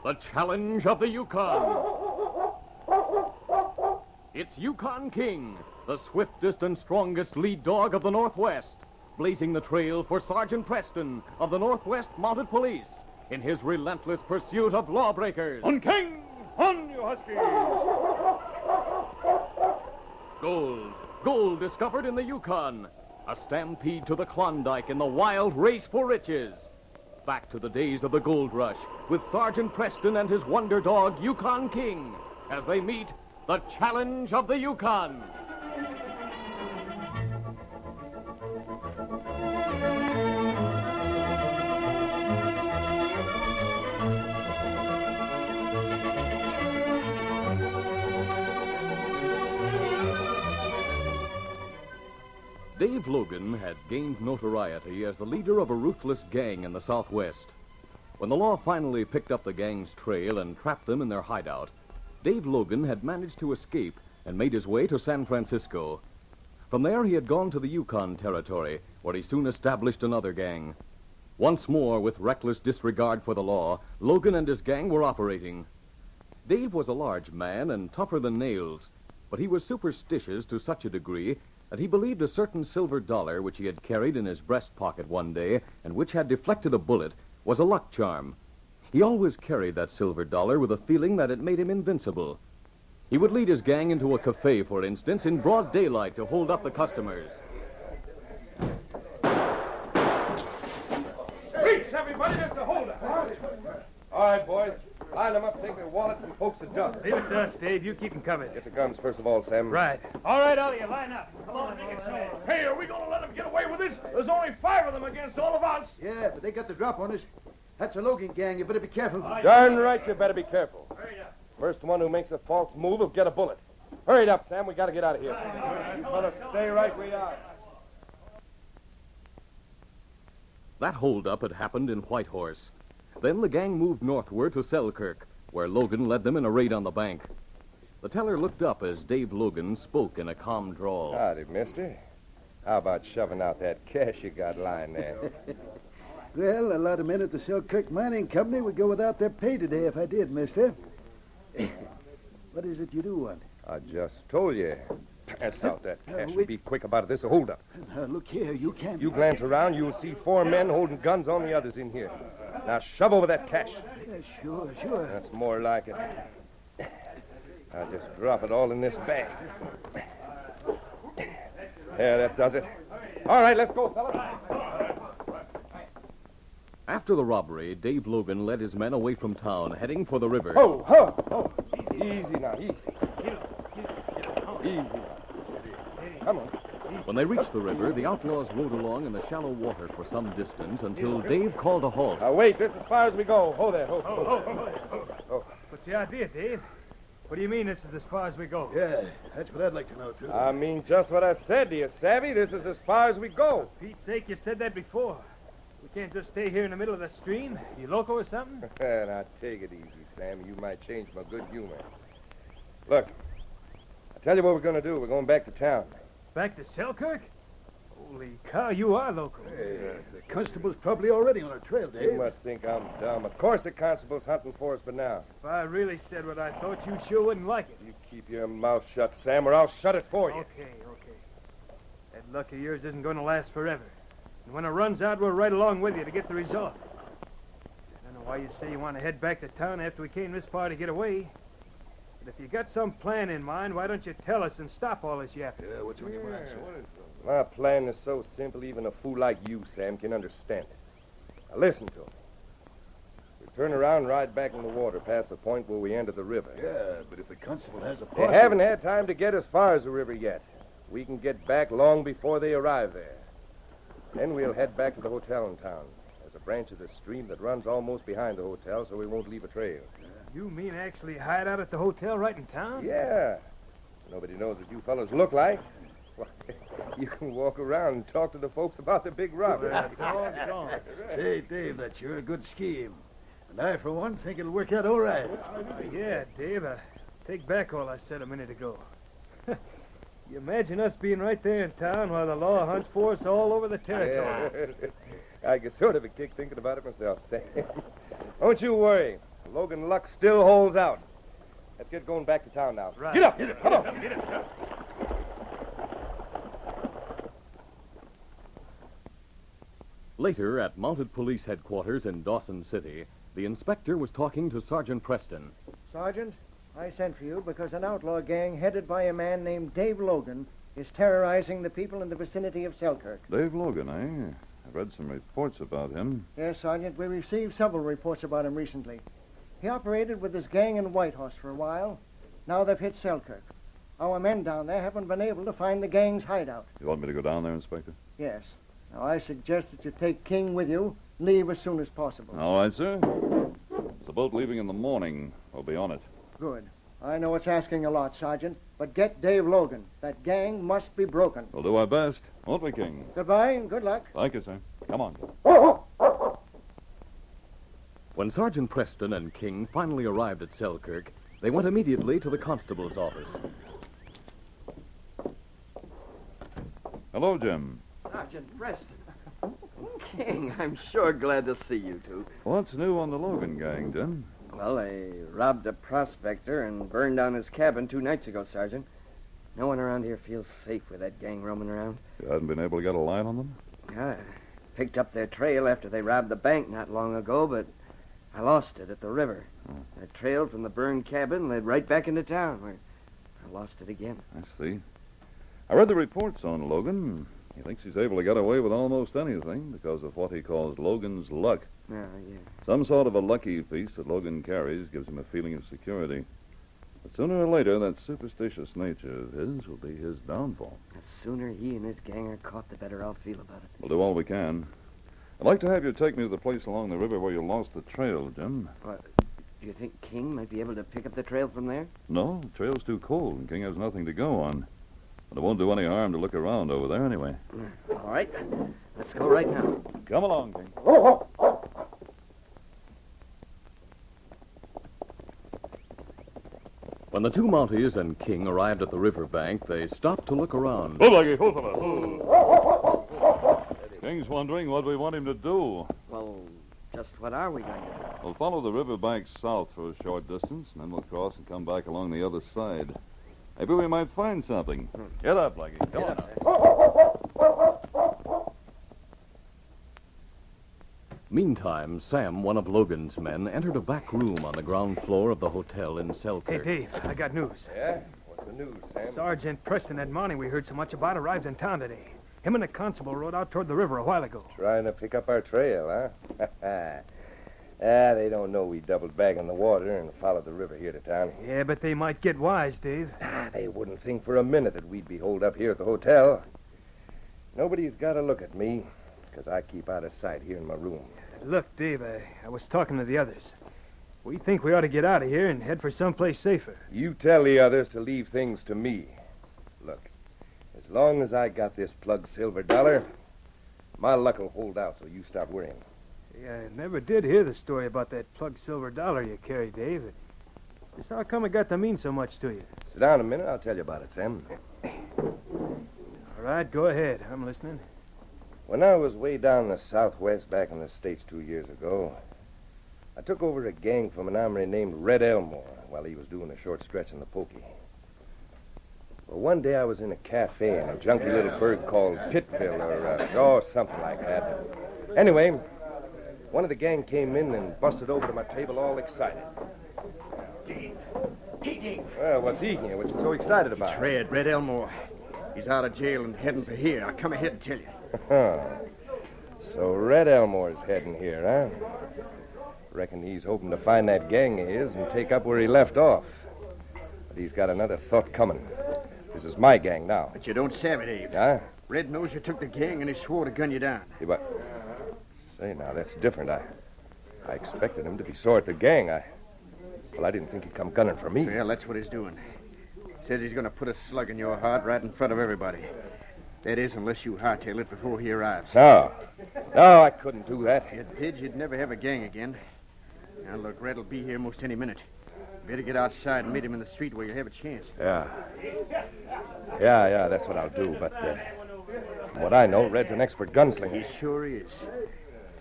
The challenge of the Yukon. It's Yukon King, the swiftest and strongest lead dog of the Northwest, blazing the trail for Sergeant Preston of the Northwest Mounted Police in his relentless pursuit of lawbreakers. On King! On, you husky! Gold discovered in the Yukon. A stampede to the Klondike in the wild race for riches. Back to the days of the gold rush with Sergeant Preston and his wonder dog, Yukon King, as they meet the challenge of the Yukon. Dave Logan had gained notoriety as the leader of a ruthless gang in the Southwest. When the law finally picked up the gang's trail and trapped them in their hideout, Dave Logan had managed to escape and made his way to San Francisco. From there, he had gone to the Yukon Territory, where he soon established another gang. Once more, with reckless disregard for the law, Logan and his gang were operating. Dave was a large man and tougher than nails, but he was superstitious to such a degree that he believed a certain silver dollar which he had carried in his breast pocket one day and which had deflected a bullet was a luck charm. He always carried that silver dollar with a feeling that it made him invincible. He would lead his gang into a cafe, for instance, in broad daylight to hold up the customers. Reach, everybody, there's the holdup. All right, boys. Line them up, take their wallets, and pokes the dust. Leave it to us, Dave. You keep them covered. Get the guns first of all, Sam. Right. All right, all of you, line up. Come on, make it so. Hey, are we going to let them get away with this? There's only 5 of them against all of us. Yeah, but they got the drop on us. That's a Logan gang. You better be careful. Darn right you better be careful. Hurry up. First one who makes a false move will get a bullet. Hurry it up, Sam. We got to get out of here. You better stay right where you are. That holdup had happened in Whitehorse. Then the gang moved northward to Selkirk, where Logan led them in a raid on the bank. The teller looked up as Dave Logan spoke in a calm drawl. Howdy, mister. How about shoving out that cash you got lying there? Well, a lot of men at the Selkirk Mining Company would go without their pay today if I did, mister. What is it you do want? I just told you. Pass out that cash and be quick about it. This is a holdup. Look here, you can't... You glance around, you'll see 4 men holding guns on the others in here. Now shove over that cash. Yeah, sure. That's more like it. I'll just drop it all in this bag. Yeah, that does it. All right, let's go, fellas. After the robbery, Dave Logan led his men away from town, heading for the river. Oh. Easy now, easy. Easy. Come on. When they reached the river, the outlaws rode along in the shallow water for some distance until Dave called a halt. Now, wait, this is as far as we go. Ho there, ho. What's the idea, Dave? What do you mean this is as far as we go? Yeah, that's what I'd like to know, too. I mean just what I said to you, Savvy. This is as far as we go. For Pete's sake, you said that before. We can't just stay here in the middle of the stream. You loco or something? Now, take it easy, Sam. You might change my good humor. Look, I'll tell you what we're going to do. We're going back to town. Back to Selkirk? Holy cow, you are local. Hey, the constable's probably already on our trail, Dave. You must think I'm dumb. Of course the constable's hunting for us, but now. If I really said what I thought, you sure wouldn't like it. You keep your mouth shut, Sam, or I'll shut it for you. Okay. That luck of yours isn't going to last forever. And when it runs out, we're right along with you to get the result. I don't know why you say you want to head back to town after we came this far to get away. But if you got some plan in mind, why don't you tell us and stop all this yapping? Yeah, what's on your mind, sir? My plan is so simple, even a fool like you, Sam, can understand it. Now, listen to me. We turn around and ride back in the water past the point where we entered the river. Yeah, but if the constable has a They posse... haven't had time to get as far as the river yet. We can get back long before they arrive there. Then we'll head back to the hotel in town. There's a branch of the stream that runs almost behind the hotel, so we won't leave a trail. You mean actually hide out at the hotel right in town? Yeah. Nobody knows what you fellows look like. Why, you can walk around and talk to the folks about the big robbery. Say, Dave, that's sure a good scheme. And I, for one, think it'll work out all right. Yeah, Dave, I take back all I said a minute ago. You imagine us being right there in town while the law hunts for us all over the territory. I get sort of a kick thinking about it myself, Sam. Don't you worry. Logan luck still holds out. Let's get going back to town now. Right. Get up! Come on! Get up. Later, at Mounted Police Headquarters in Dawson City, the inspector was talking to Sergeant Preston. Sergeant, I sent for you because an outlaw gang headed by a man named Dave Logan is terrorizing the people in the vicinity of Selkirk. Dave Logan, eh? I've read some reports about him. Yes, Sergeant, we received several reports about him recently. He operated with his gang in Whitehorse for a while. Now they've hit Selkirk. Our men down there haven't been able to find the gang's hideout. You want me to go down there, Inspector? Yes. Now, I suggest that you take King with you, leave as soon as possible. All right, sir. The boat leaving in the morning. We'll be on it. Good. I know it's asking a lot, Sergeant, but get Dave Logan. That gang must be broken. We'll do our best, won't we, King? Goodbye and good luck. Thank you, sir. Come on. When Sergeant Preston and King finally arrived at Selkirk, they went immediately to the constable's office. Hello, Jim. Sergeant Preston. King, I'm sure glad to see you two. What's new on the Logan gang, Jim? Well, they robbed a prospector and burned down his cabin 2 nights ago, Sergeant. No one around here feels safe with that gang roaming around. You hadn't been able to get a line on them? I picked up their trail after they robbed the bank not long ago, but I lost it at the river. That trail from the burned cabin led right back into town, where I lost it again. I see. I read the reports on Logan. He thinks he's able to get away with almost anything because of what he calls Logan's luck. Yeah. Some sort of a lucky piece that Logan carries gives him a feeling of security. But sooner or later, that superstitious nature of his will be his downfall. The sooner he and his gang are caught, the better I'll feel about it. We'll do all we can. I'd like to have you take me to the place along the river where you lost the trail, Jim. Do you think King might be able to pick up the trail from there? No, the trail's too cold, and King has nothing to go on. But it won't do any harm to look around over there anyway. All right. Let's go right now. Come along, King. When the two Mounties and King arrived at the riverbank, they stopped to look around. King's wondering what we want him to do. Well, just what are we going to do? We'll follow the riverbank south for a short distance, and then we'll cross and come back along the other side. Maybe we might find something. Get up, Blackie. Come on. Meantime, Sam, one of Logan's men, entered a back room on the ground floor of the hotel in Hey, Selkirk. Dave, I got news. Yeah? What's the news, Sam? Sergeant Preston, that Mountie we heard so much about, arrived in town today. Him and the constable rode out toward the river a while ago. Trying to pick up our trail, huh? They don't know we doubled back in the water and followed the river here to town. Yeah, but they might get wise, Dave. They wouldn't think for a minute that we'd be holed up here at the hotel. Nobody's got to look at me, because I keep out of sight here in my room. Look, Dave, I was talking to the others. We think we ought to get out of here and head for someplace safer. You tell the others to leave things to me. Look, as long as I got this plug silver dollar, my luck will hold out, so you stop worrying. Yeah, I never did hear the story about that plug silver dollar you carry, Dave. Just how come it got to mean so much to you? Sit down a minute, I'll tell you about it, Sam. All right, go ahead. I'm listening. When I was way down in the Southwest back in the States 2 years ago, I took over a gang from an hombre named Red Elmore while he was doing a short stretch in the pokey. Well, one day I was in a cafe in a junky little burg called Pittville or something like that. Anyway, one of the gang came in and busted over to my table all excited. Dave. Hey, Dave. Well, what's he here? What you so excited about? It's Red Elmore. He's out of jail and heading for here. I'll come ahead and tell you. So Red Elmore's heading here, huh? Reckon he's hoping to find that gang of his and take up where he left off. But he's got another thought coming. This is my gang now. But you don't savvy, Dave. Huh? Red knows you took the gang and he swore to gun you down. Yeah, but... Say, now, that's different. I expected him to be sore at the gang. Well, I didn't think he'd come gunning for me. Well, that's what he's doing. He says he's going to put a slug in your heart right in front of everybody. That is, unless you hightail it before he arrives. No, I couldn't do that. If you did, you'd never have a gang again. Now, look, Red'll be here most any minute. Better get outside and meet him in the street where you have a chance. Yeah, that's what I'll do. But from what I know, Red's an expert gunslinger. He sure is.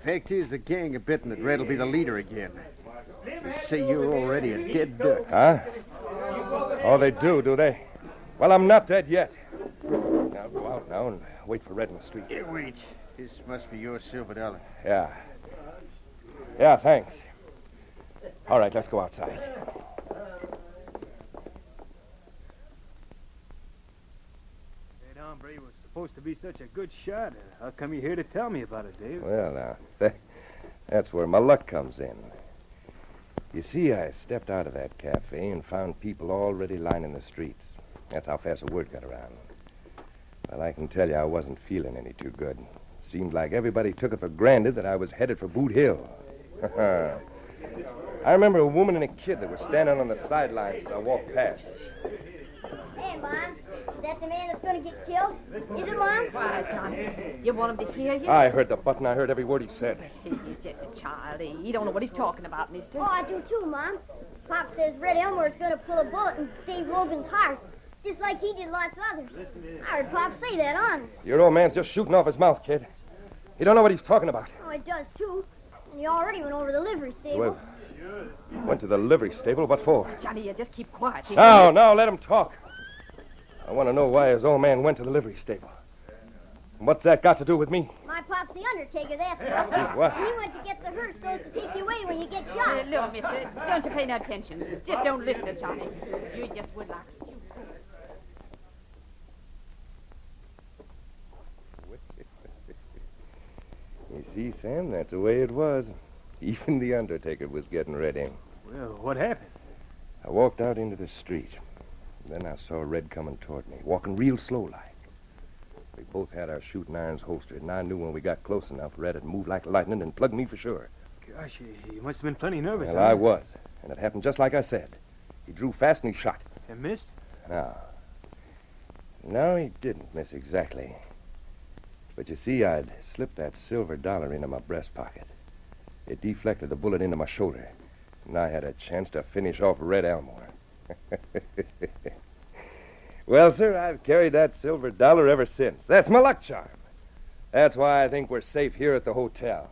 Fact is, the gang are betting that Red'll be the leader again. They say you're already a dead duck. Huh? Oh, they do they? Well, I'm not dead yet. Now, go out now and wait for Red in the street. Here, wait. This must be your silver dollar. Yeah. Yeah, thanks. All right, let's go outside. That hombre was supposed to be such a good shot. How come you're here to tell me about it, Dave? Well, now, that's where my luck comes in. You see, I stepped out of that cafe and found people already lining the streets. That's how fast the word got around. Well, I can tell you I wasn't feeling any too good. Seemed like everybody took it for granted that I was headed for Boot Hill. I remember a woman and a kid that were standing on the sidelines as I walked past. Hey, Mom. Is that the man that's going to get killed? Is it, Mom? Quiet, Johnny. You want him to hear you? I heard the button. I heard every word he said. He's just a child. He don't know what he's talking about, mister. Oh, I do too, Mom. Pop says Red Elmore's going to pull a bullet in Dave Logan's heart, just like he did lots of others. I heard Pop say that, honest. Your old man's just shooting off his mouth, kid. He don't know what he's talking about. Oh, it does, too. And he already went over to the livery stable. Well, went to the livery stable. What for? Johnny, you just keep quiet. No, let him talk. I want to know why his old man went to the livery stable. And what's that got to do with me? My pop's the undertaker, that's what. He's what? He went to get the hearse so as to take you away when you get shot. Look, mister, don't you pay no attention. Just don't listen to Johnny. You just would like it. You see, Sam, that's the way it was. Even the undertaker was getting ready. Well, what happened? I walked out into the street. Then I saw Red coming toward me, walking real slow-like. We both had our shooting irons holstered, and I knew when we got close enough, Red would move like lightning and plug me for sure. Gosh, you must have been plenty nervous. Well, I was, and it happened just like I said. He drew fast and he shot. And missed? No, he didn't miss exactly. But you see, I'd slipped that silver dollar into my breast pocket. It deflected the bullet into my shoulder, and I had a chance to finish off Red Elmore. Well, sir, I've carried that silver dollar ever since. That's my luck charm. That's why I think we're safe here at the hotel.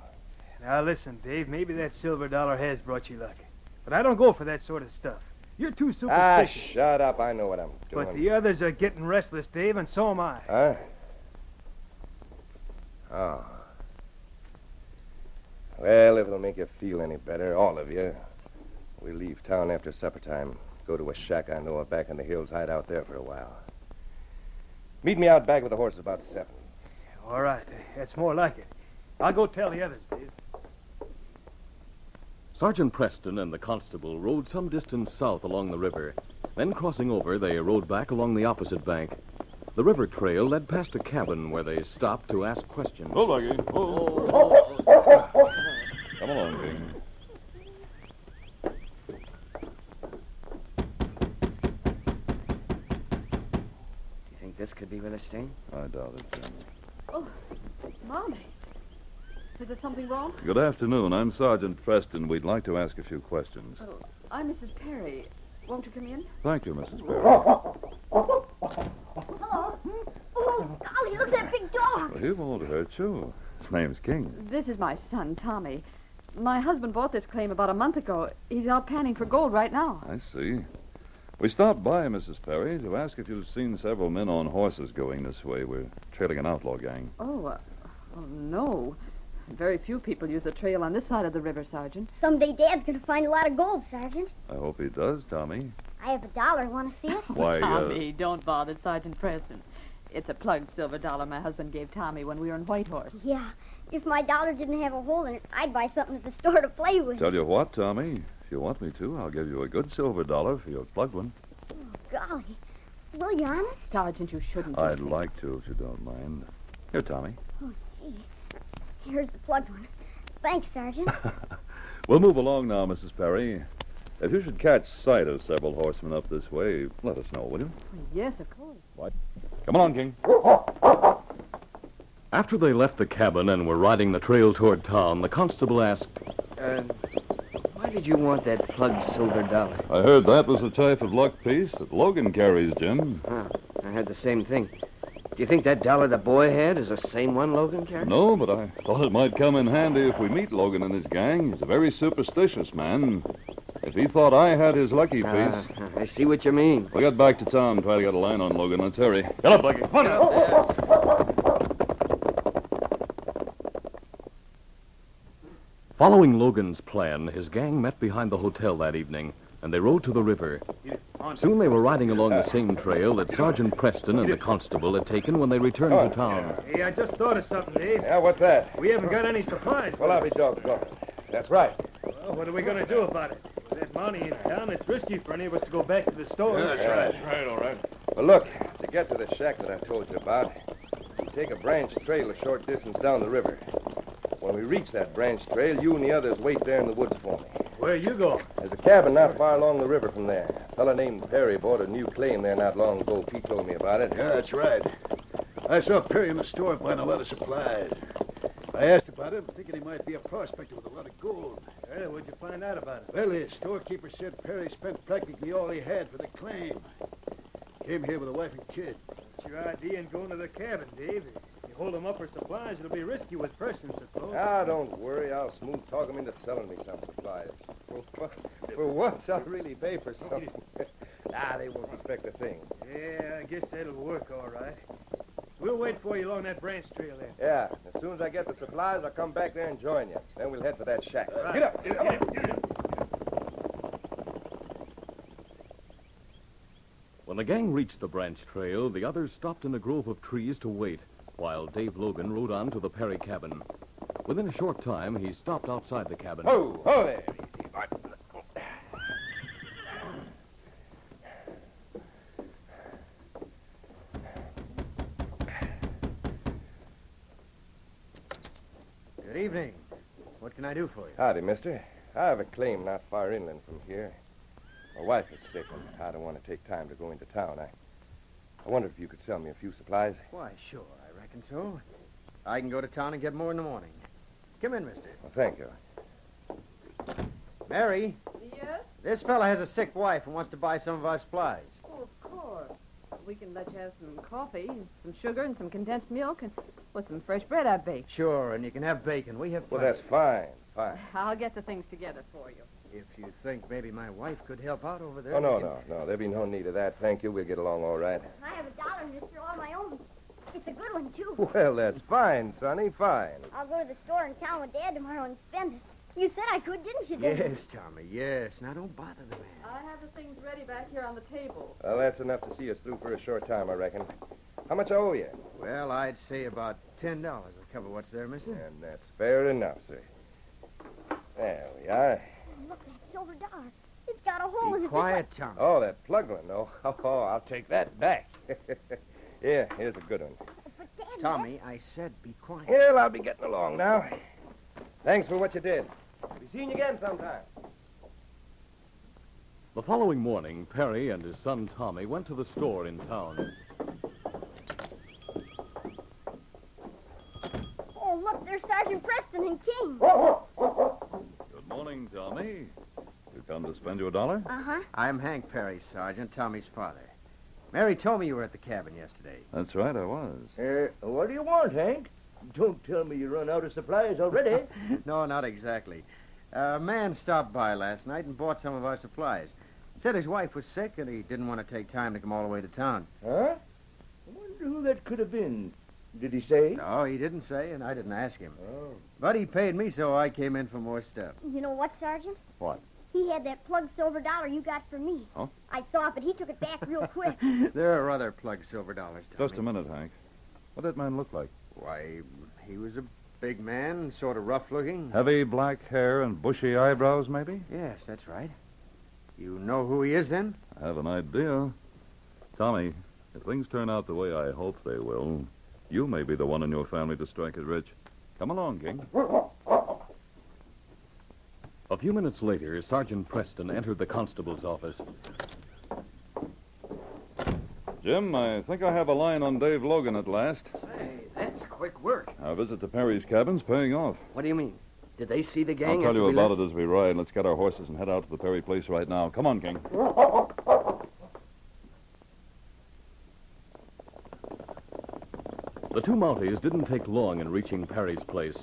Now, listen, Dave, maybe that silver dollar has brought you luck. But I don't go for that sort of stuff. You're too superstitious. Shut up. I know what I'm doing. But the others are getting restless, Dave, and so am I. Huh? Oh. Well, if it'll make you feel any better, all of you, we'll leave town after supper time. Go to a shack I know of back in the hills, hide out there for a while. Meet me out back with the horses about 7. All right. That's more like it. I'll go tell the others, Dave. Sergeant Preston and the constable rode some distance south along the river. Then, crossing over, they rode back along the opposite bank. The river trail led past a cabin where they stopped to ask questions. Oh, Lucky. Come along, King. This could be where they're staying? I doubt it, Jim. Oh, Mounties. Is there something wrong? Good afternoon. I'm Sergeant Preston. We'd like to ask a few questions. Oh, I'm Mrs. Perry. Won't you come in? Thank you, Mrs. Perry. Hello. Oh, golly, look at that big dog. Well, he won't hurt you. His name's King. This is my son, Tommy. My husband bought this claim about a month ago. He's out panning for gold right now. I see. We stopped by, Mrs. Perry, to ask if you've seen several men on horses going this way. We're trailing an outlaw gang. Oh, no. Very few people use the trail on this side of the river, Sergeant. Someday Dad's going to find a lot of gold, Sergeant. I hope he does, Tommy. I have $1. Want to see it? Why, Tommy, don't bother Sergeant Preston. It's a plugged silver dollar my husband gave Tommy when we were in Whitehorse. Yeah. If my dollar didn't have a hole in it, I'd buy something at the store to play with. Tell you what, Tommy, if you want me to, I'll give you a good silver dollar for your plugged one. Oh, golly. Will you, honest? Sergeant, you shouldn't. I'd like to, if you don't mind. Here, Tommy. Oh, gee. Here's the plugged one. Thanks, Sergeant. We'll move along now, Mrs. Perry. If you should catch sight of several horsemen up this way, let us know, will you? Yes, of course. What? Come along, King. After they left the cabin and were riding the trail toward town, the constable asked, Why did you want that plugged silver dollar? I heard that was the type of luck piece that Logan carries, Jim. Huh. I heard the same thing. Do you think that dollar the boy had is the same one Logan carried? No, but I thought it might come in handy if we meet Logan and his gang. He's a very superstitious man. If he thought I had his lucky piece... I see what you mean. We'll get back to town and try to get a line on Logan. Let's hurry. Get up, Lucky. Come on now. Following Logan's plan, his gang met behind the hotel that evening, and they rode to the river. Soon they were riding along the same trail that Sergeant Preston and the constable had taken when they returned to town. Hey, I just thought of something, Dave. Yeah, what's that? We haven't got any supplies. Well, I'll be doggone. That's right. Well, what are we going to do about it? With that Mountie in town, it's risky for any of us to go back to the store. Yeah, that's right. That's right, all right. Well, look, to get to the shack that I told you about, we take a branch trail a short distance down the river. When we reach that branch trail, you and the others wait there in the woods for me. Where you go? There's a cabin not far along the river from there. A fellow named Perry bought a new claim there not long ago. Pete told me about it. Yeah, that's right. I saw Perry in the store buying a lot of supplies. I asked about him, thinking he might be a prospector with a lot of gold. Well, what'd you find out about it? Well, his storekeeper said Perry spent practically all he had for the claim. Came here with a wife and kid. What's your idea in going to the cabin, Dave? If you hold them up for supplies, it'll be risky with persons, suppose. Ah, don't worry. I'll smooth talk him into selling me some supplies. For once, I'll really pay for something. They won't suspect a thing. Yeah, I guess that'll work all right. We'll wait for you along that branch trail then. Yeah, as soon as I get the supplies, I'll come back there and join you. Then we'll head for that shack. Right. Get up, get up. Get up. When the gang reached the branch trail, the others stopped in a grove of trees to wait, while Dave Logan rode on to the Perry cabin. Within a short time, he stopped outside the cabin. Ho there. Easy, Bart. Good evening. What can I do for you? Howdy, mister. I have a claim not far inland from here. My wife is sick, and I don't want to take time to go into town. I wonder if you could sell me a few supplies. Why, sure, I reckon so. I can go to town and get more in the morning. Come in, mister. Well, thank you. Mary, Yes? this fella has a sick wife and wants to buy some of our supplies. Oh, of course. We can let you have some coffee, and some sugar, and some condensed milk, and some fresh bread I baked. Sure, and you can have bacon. We have Well, plenty. that's fine. I'll get the things together for you. If you think maybe my wife could help out over there. Oh, no, we can- no. There'll be no need of that. Thank you. We'll get along all right. I have $1, mister, all my own. It's a good one, too. Well, that's fine, Sonny, fine. I'll go to the store in town with Dad tomorrow and spend it. You said I could, didn't you, Dad? Yes, Tommy, yes. Now, don't bother the man. I have the things ready back here on the table. Well, that's enough to see us through for a short time, I reckon. How much I owe you? Well, I'd say about $10 will cover what's there, mister. And that's fair enough, sir. There we are. Look, that silver dollar. It's got a hole in Be it. quiet, Tommy. Oh, that plug one. Oh, I'll take that back. Yeah, here's a good one. But, Dad, Tommy, I said be quiet. Well, I'll be getting along now. Thanks for what you did. Be seeing you again sometime. The following morning, Perry and his son Tommy went to the store in town. Oh, look, there's Sergeant Preston and King. Good morning, Tommy. You come to spend your dollar? Uh-huh. I'm Hank Perry, Sergeant, Tommy's father. Mary told me you were at the cabin yesterday. That's right, I was. What do you want, Hank? Don't tell me you run out of supplies already. No, not exactly. A man stopped by last night and bought some of our supplies. Said his wife was sick and he didn't want to take time to come all the way to town. Huh? I wonder who that could have been. Did he say? No, he didn't say, and I didn't ask him. Oh. But he paid me, so I came in for more stuff. You know what, Sergeant? What? He had that plug silver dollar you got for me. Huh? I saw it, but he took it back real quick. There are other plug silver dollars, Tommy. Just a minute, Hank. What did that man look like? Why, he was a big man, sort of rough-looking. Heavy black hair and bushy eyebrows, maybe? Yes, that's right. You know who he is, then? I have an idea. Tommy, if things turn out the way I hope they will, you may be the one in your family to strike it rich. Come along, King. A few minutes later, Sergeant Preston entered the constable's office. Jim, I think I have a line on Dave Logan at last. Say, that's quick work. Our visit to Perry's cabin's paying off. What do you mean? Did they see the gang? I'll tell after you we about left? it as we ride. Let's get our horses and head out to the Perry place right now. Come on, King. The two Mounties didn't take long in reaching Perry's place.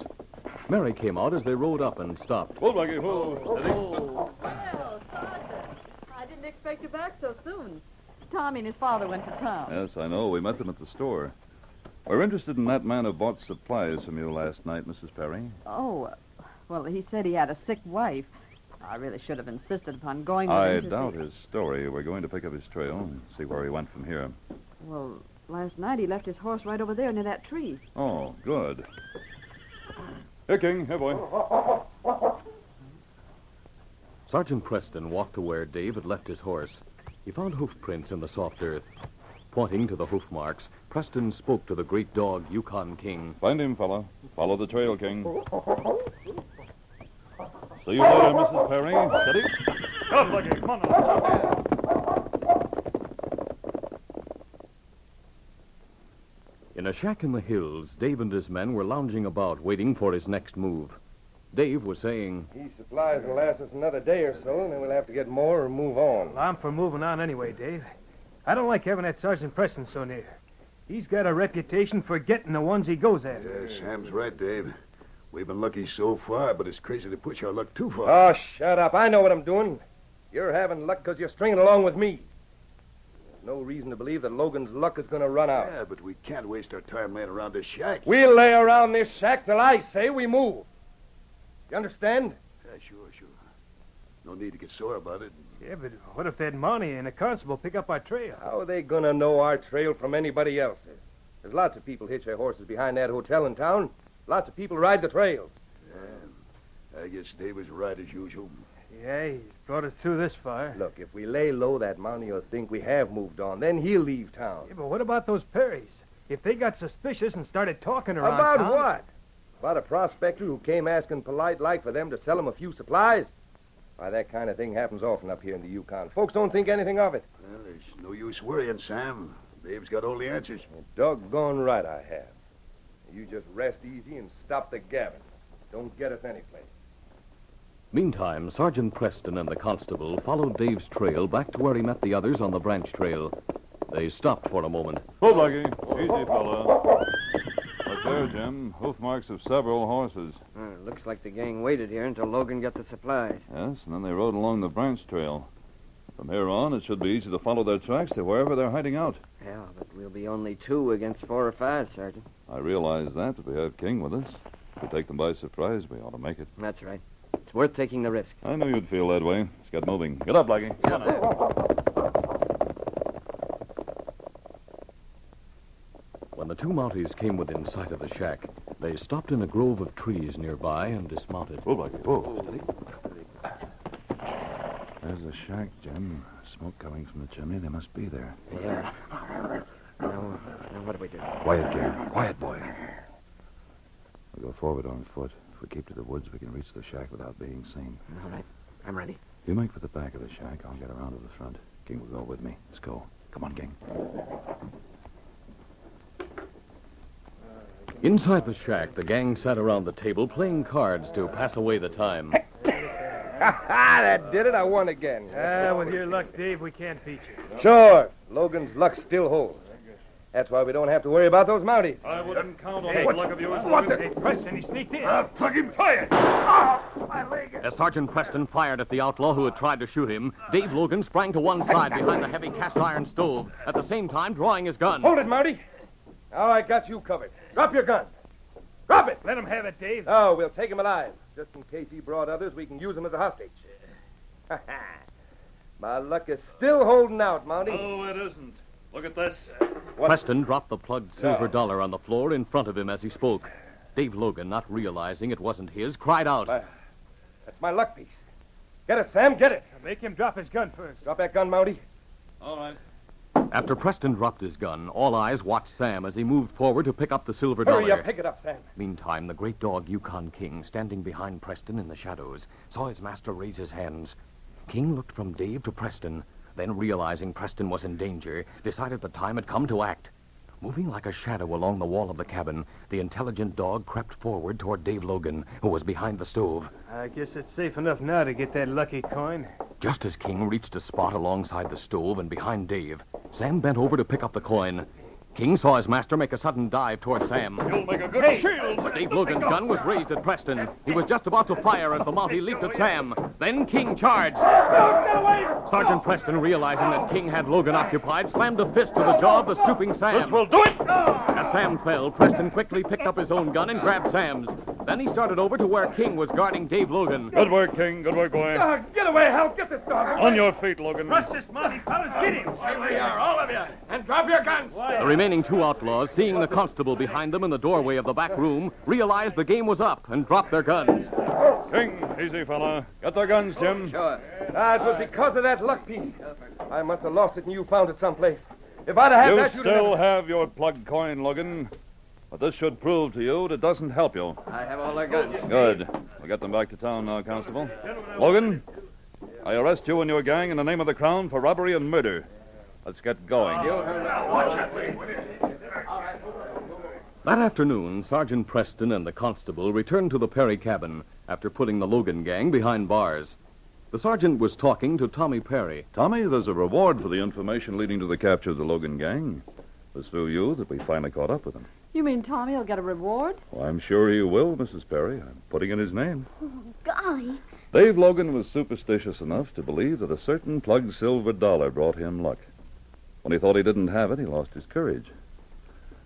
Mary came out as they rode up and stopped. Hold, Blackie, hold. Well, Sergeant, I didn't expect you back so soon. Tommy and his father went to town. Yes, I know. We met them at the store. We're interested in that man who bought supplies from you last night, Mrs. Perry. Oh, well, he said he had a sick wife. I really should have insisted upon going with him I to doubt see... his story. We're going to pick up his trail and see where he went from here. Well, last night he left his horse right over there near that tree. Oh, good. Here, King. Here, boy. Sergeant Preston walked to where Dave had left his horse. He found hoof prints in the soft earth. Pointing to the hoof marks, Preston spoke to the great dog, Yukon King. Find him, fella. Follow the trail, King. See you later, Mrs. Perry. Steady. Come, Lucky. Come on. In a shack in the hills, Dave and his men were lounging about, waiting for his next move. Dave was saying, These supplies will last us another day or so, and then we'll have to get more or move on. Well, I'm for moving on anyway, Dave. I don't like having that Sergeant Preston so near. He's got a reputation for getting the ones he goes after. Yeah, Sam's right, Dave. We've been lucky so far, but it's crazy to push our luck too far. Oh, shut up. I know what I'm doing. You're having luck because you're stringing along with me. There's no reason to believe that Logan's luck is going to run out. Yeah, but we can't waste our time laying around this shack. We'll lay around this shack till I say we move. You understand? Yeah, sure. No need to get sore about it. Yeah, but what if that Mountie and a constable pick up our trail? How are they going to know our trail from anybody else's? There's lots of people hitch their horses behind that hotel in town. Lots of people ride the trails. Yeah, I guess Dave was right as usual. Yeah, he's brought us through this far. Look, if we lay low, that Mountie will think we have moved on. Then he'll leave town. Yeah, but what about those Perrys? If they got suspicious and started talking around About town... what? About a prospector who came asking polite-like for them to sell him a few supplies? Why, that kind of thing happens often up here in the Yukon. Folks don't think anything of it. Well, there's no use worrying, Sam. Dave's got all the answers. Doggone right I have. You just rest easy and stop the gabbing. Don't get us anyplace. Meantime, Sergeant Preston and the constable followed Dave's trail back to where he met the others on the branch trail. They stopped for a moment. Hold, Blackie. Easy, fella. Look there, Jim. Hoof marks of several horses. Looks like the gang waited here until Logan got the supplies. Yes, and then they rode along the branch trail. From here on, it should be easy to follow their tracks to wherever they're hiding out. Yeah, but we'll be only 2 against 4 or 5, Sergeant. I realize that. If we have King with us, if we take them by surprise, we ought to make it. That's right. It's worth taking the risk. I knew you'd feel that way. Let's get moving. Get up, Blackie. Come on now. When the two Mounties came within sight of the shack, they stopped in a grove of trees nearby and dismounted. Whoa, Blackie. Whoa. Steady. There's the shack, Jim. Smoke coming from the chimney. They must be there. Yeah. Now, what do we do? Quiet, Pierre. Quiet, boy. We'll go forward on foot. If we keep to the woods, we can reach the shack without being seen. All right. I'm ready. You make for the back of the shack. I'll get around to the front. King will go with me. Let's go. Come on, King. Inside the shack, the gang sat around the table playing cards to pass away the time. That did it. I won again. With your luck, Dave, we can't beat you. Sure. Logan's luck still holds. That's why we don't have to worry about those Mounties. I wouldn't count on the luck of yours. What the? Hey, Preston, he sneaked in. Plug him. Fire! As Sergeant Preston fired at the outlaw who had tried to shoot him, Dave Logan sprang to one side behind the heavy cast-iron stove, at the same time drawing his gun. Hold it, Mountie. Now I got you covered. Drop your gun. Drop it. Let him have it, Dave. Oh, we'll take him alive. Just in case he brought others, we can use him as a hostage. My luck is still holding out, Mountie. Oh, it isn't. Look at this. Preston dropped the plugged silver dollar on the floor in front of him as he spoke. Dave Logan, not realizing it wasn't his, cried out. That's my luck piece. Get it, Sam, get it. Make him drop his gun first. Drop that gun, Mountie. All right. After Preston dropped his gun, all eyes watched Sam as he moved forward to pick up the silver dollar. Hurry up, pick it up, Sam. Meantime, the great dog Yukon King, standing behind Preston in the shadows, saw his master raise his hands. King looked from Dave to Preston, then realizing Preston was in danger, decided the time had come to act. Moving like a shadow along the wall of the cabin, the intelligent dog crept forward toward Dave Logan, who was behind the stove. I guess it's safe enough now to get that lucky coin. Just as King reached a spot alongside the stove and behind Dave, Sam bent over to pick up the coin. King saw his master make a sudden dive toward Sam. You'll make a good shield. But Dave Logan's gun was raised at Preston. He was just about to fire as the Mountie leaped at Sam. Then King charged. Get away! Sergeant Preston, realizing that King had Logan occupied, slammed a fist to the jaw of the stooping Sam. This will do it. As Sam fell, Preston quickly picked up his own gun and grabbed Sam's. Then he started over to where King was guarding Dave Logan. Good work, King. Good work, boy. Get away, Help! Get this dog away! On your feet, Logan. Rush this Mountie, fellas! Get him! Here we are, all of you. And drop your guns. The remaining two outlaws, seeing the constable behind them in the doorway of the back room, realized the game was up and dropped their guns. King, easy, fella. Get their guns, Jim. Sure. It was because of that luck piece. I must have lost it and you found it someplace. If I'd have had You that, you'd still have your plug coin, Logan. But this should prove to you that it doesn't help you. I have all their guns. Good. We'll get them back to town now, Constable. Logan, I arrest you and your gang in the name of the Crown for robbery and murder. Let's get going. That afternoon, Sergeant Preston and the constable returned to the Perry cabin after putting the Logan gang behind bars. The sergeant was talking to Tommy Perry. Tommy, there's a reward for the information leading to the capture of the Logan gang. It was through you that we finally caught up with them. You mean Tommy will get a reward? Well, I'm sure he will, Mrs. Perry. I'm putting in his name. Oh, golly. Dave Logan was superstitious enough to believe that a certain plugged silver dollar brought him luck. When he thought he didn't have it, he lost his courage.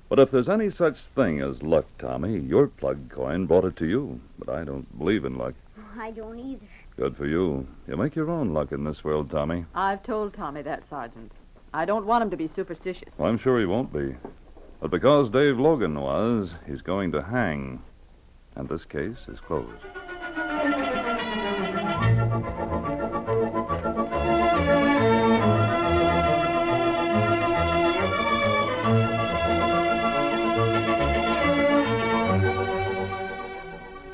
But if there's any such thing as luck, Tommy, your plug coin brought it to you. But I don't believe in luck. I don't either. Good for you. You make your own luck in this world, Tommy. I've told Tommy that, Sergeant. I don't want him to be superstitious. Well, I'm sure he won't be. But because Dave Logan was, he's going to hang. And this case is closed.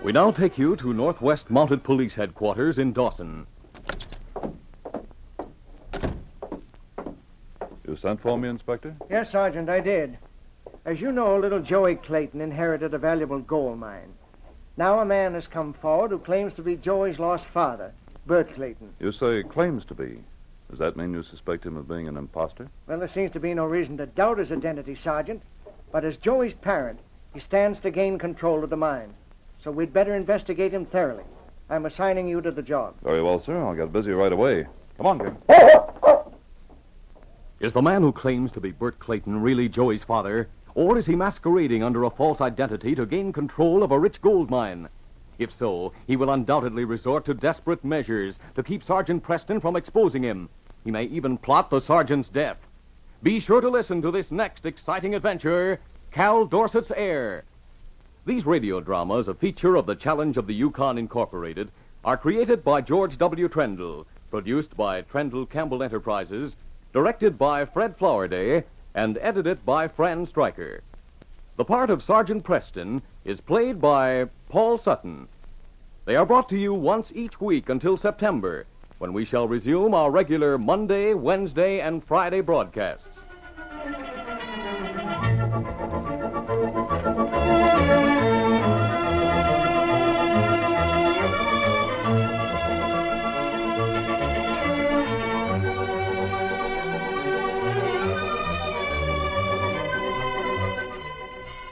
We now take you to Northwest Mounted Police Headquarters in Dawson. You sent for me, Inspector? Yes, Sergeant, I did. As you know, little Joey Clayton inherited a valuable gold mine. Now a man has come forward who claims to be Joey's lost father, Bert Clayton. You say claims to be. Does that mean you suspect him of being an imposter? Well, there seems to be no reason to doubt his identity, Sergeant. But as Joey's parent, he stands to gain control of the mine. So we'd better investigate him thoroughly. I'm assigning you to the job. Very well, sir. I'll get busy right away. Come on, King. Is the man who claims to be Bert Clayton really Joey's father? Or is he masquerading under a false identity to gain control of a rich gold mine? If so, he will undoubtedly resort to desperate measures to keep Sergeant Preston from exposing him. He may even plot the sergeant's death. Be sure to listen to this next exciting adventure, Cal Dorset's Heir. These radio dramas, a feature of the Challenge of the Yukon Incorporated, are created by George W. Trendle, produced by Trendle Campbell Enterprises, directed by Fred Flowerday, and edited by Fran Stryker. The part of Sergeant Preston is played by Paul Sutton. They are brought to you once each week until September, when we shall resume our regular Monday, Wednesday, and Friday broadcasts.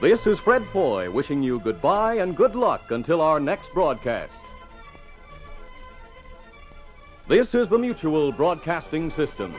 This is Fred Foy wishing you goodbye and good luck until our next broadcast. This is the Mutual Broadcasting System.